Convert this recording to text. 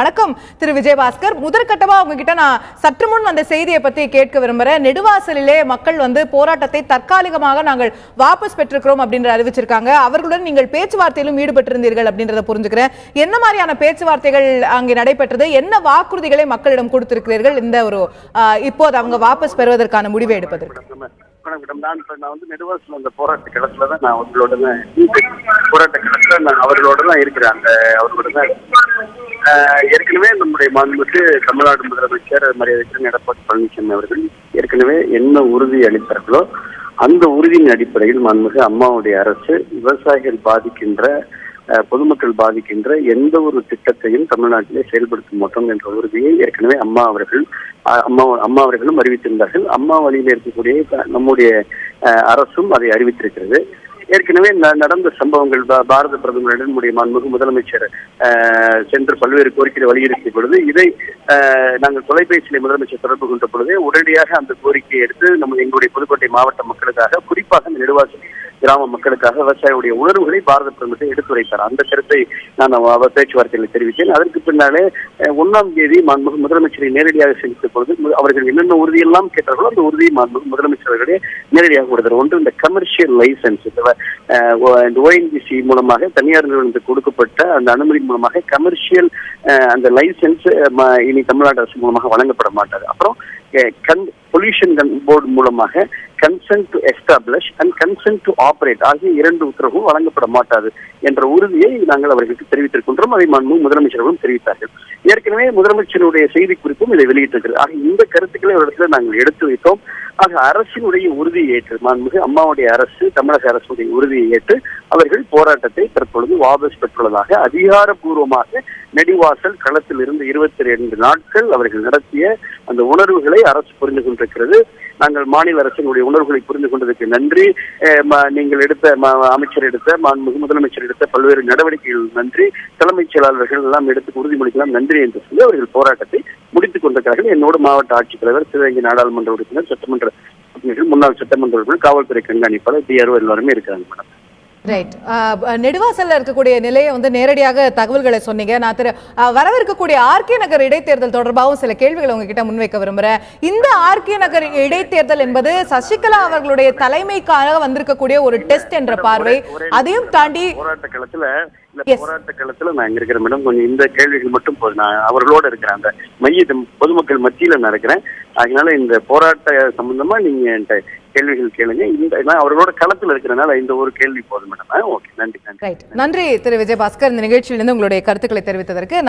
வணக்கம் திரு விஜயபாஸ்கர். முதற்கட்டமா உங்ககிட்ட நான் சற்று முன் வந்த செய்தியை பத்தி கேட்க விரும்புறேன். நெடுவாசலிலே மக்கள் போராட்டத்தை தற்காலிகமாக நாங்கள் வாபஸ் பெற்றிருக்கிறோம் அப்படின்ற அறிவிச்சிருக்காங்க. அவர்களுடன் நீங்கள் பேச்சுவார்த்தையிலும் ஈடுபட்டிருந்தீர்கள் அப்படின்றத புரிஞ்சுக்கிறேன். என்ன மாதிரியான பேச்சுவார்த்தைகள் அங்கே நடைபெற்றது, என்ன வாக்குறுதிகளை மக்களிடம் கொடுத்திருக்கிறீர்கள் இந்த ஒரு இப்போது அவங்க வாபஸ் பெறுவதற்கான முடிவை எடுப்பதற்கு? நான் நெடுவாசல் அந்த போராட்ட களத்துல தான் நான் அவர்களோட போராட்ட களத்துல நான் அவர்களோட தான் இருக்கிறேன். அந்த அவர்களோட தான் ஏற்கனவே நம்முடைய மாண்புக்கு தமிழ்நாடு முதலமைச்சர் மரியாதைக்குரிய எடப்பாடி பழனிசாமி அவர்கள் ஏற்கனவே என்ன உறுதி அளித்தார்களோ அந்த உறுதியின் அடிப்படையில் மாண்புமிகு அம்மாவுடைய அரசு விவசாயிகள் பாதிக்கின்ற பொதுமக்கள் பாதிக்கின்ற எந்த ஒரு திட்டத்தையும் தமிழ்நாட்டிலே செயல்படுத்த மாட்டோம் என்ற உறுதியை ஏற்கனவே அம்மா அவர்களும் அறிவித்திருந்தார்கள். அம்மா வழியில் இருக்கக்கூடிய நம்முடைய அரசும் அதை அறிவித்திருக்கிறது. ஏற்கனவே நடந்த சம்பவங்கள் பாரத பிரதமரிடம் நம்முடைய மாண்புமிகு முதலமைச்சர் சென்று பல்வேறு கோரிக்கைகளை வலியுறுத்திய பொழுது இதை நாங்கள் தொலைபேசியில முதலமைச்சர் தொடர்பு கொண்ட பொழுது உடனடியாக அந்த கோரிக்கையை எடுத்து எங்களுடைய புதுக்கோட்டை மாவட்ட மக்களுக்காக, குறிப்பாக நெடுவாசல் கிராம மக்களுக்காக விவசாயியுடைய உணர்வுகளை பாரத பிரதமர் எடுத்துரைத்தார். அந்த கருத்தை நான் பேச்சுவார்த்தைகளை தெரிவித்தேன். அதற்கு பின்னாலே 1ஆம் தேதி மாண்புமிகு முதலமைச்சரை நேரடியாக சந்தித்த பொழுது அவர்கள் என்னென்ன உறுதியெல்லாம் கேட்டார்களோ அந்த உறுதியை மாண்புமிகு முதலமைச்சர் அவர்களே நேரடியாக கொடுத்தார். ஒன்று, இந்த கமர்ஷியல் லைசன்ஸ், இந்த ONGC மூலமாக தனியார் நிறுவனத்துக்கு கொடுக்கப்பட்ட அந்த அனுமதி மூலமாக கமர்ஷியல் அந்த லைசன்ஸ் இனி தமிழ்நாடு அரசு மூலமாக வழங்கப்பட மாட்டாது. அப்புறம் பொல்யூஷன் போர்டு மூலமாக consent to establish and consent to operate ஆகிய 2 உத்தரவும் வழங்கப்பட மாட்டாது என்ற உறுதியை நாங்கள் அவர்களுக்கு தெரிவித்திருக்கின்றோம். அதை முதலமைச்சர்களும் தெரிவித்தார்கள். ஏற்கனவே முதலமைச்சருடைய செய்தி குறிப்பும் இதை வெளியிட்டிருக்கிறது. ஆக இந்த கருத்துக்களை அவரிடத்தில் நாங்கள் எடுத்து வைத்தோம். ஆக அரசினுடைய உறுதியை ஏற்று மாண்புமிகு அம்மாவுடைய அரசு, தமிழக அரசுடைய உறுதியை ஏற்று அவர்கள் போராட்டத்தை தற்பொழுது வாபஸ் பெற்றுள்ளதாக அதிகாரப்பூர்வமாக நெடுவாசல் களத்தில் இருந்து 22 நாட்கள் அவர்கள் நடத்திய அந்த உணர்வுகளை அரசு புரிந்து கொண்டிருக்கிறது. நாங்கள் மாநில அரசினுடைய உணர்வுகளை புரிந்து கொண்டதற்கு நன்றி. நீங்கள் எடுத்த அமைச்சர் எடுத்த மாண்புமிகு முதலமைச்சர் எடுத்த பல்வேறு நடவடிக்கைகள் நன்றி. தலைமைச் செயலாளர்கள் எல்லாம் எடுத்து உறுதிமொழிக்கெல்லாம் நன்றி என்று சொல்லி அவர்கள் போராட்டத்தை முடித்துக் கொண்டிருக்கிறார்கள். என்னோடு மாவட்ட ஆட்சித்தலைவர், சிவகங்கை நாடாளுமன்ற உறுப்பினர், சட்டமன்ற உறுப்பினர்கள், முன்னாள் சட்டமன்ற உறுப்பினர், காவல்துறை கண்காணிப்பாளர், DRO எல்லாருமே இருக்கிறாங்க மேடம். ரைட். நெடுவாசல்ல இருக்கக்கூடிய நிலையை நேரடியாக தகவல்களை சொன்னீங்க. நான் வரவிருக்கக்கூடிய RK நகர் இடைத்தேர்தல் தொடர்பாகவும் சில கேள்விகளை உங்ககிட்ட முன்வைக்க விரும்புறேன். இந்த RK நகர் இடைத்தேர்தல் என்பது சசிகலா அவர்களுடைய தலைமைக்காக வந்திருக்கக்கூடிய ஒரு டெஸ்ட் என்ற பார்வை, அதையும் தாண்டி போராட்ட களத்துல நான் இங்க இருக்கிறேன் மேடம். கொஞ்சம் இந்த கேள்விகள் மட்டும் போதும். நான் அவர்களோட இருக்கிறேன், அந்த மையத்தை பொதுமக்கள் மத்தியில நான் இருக்கிறேன். அதனால இந்த போராட்ட சம்பந்தமா நீங்க என்கிட்ட கேள்விகள் கேளுங்க. நான் அவர்களோட களத்துல இருக்கிறனால இந்த ஒரு கேள்வி போதும் மேடம். ஓகே, நன்றி. நன்றி திரு விஜயபாஸ்கர், இந்த நிகழ்ச்சியிலிருந்து உங்களுடைய கருத்துக்களை தெரிவித்ததற்கு.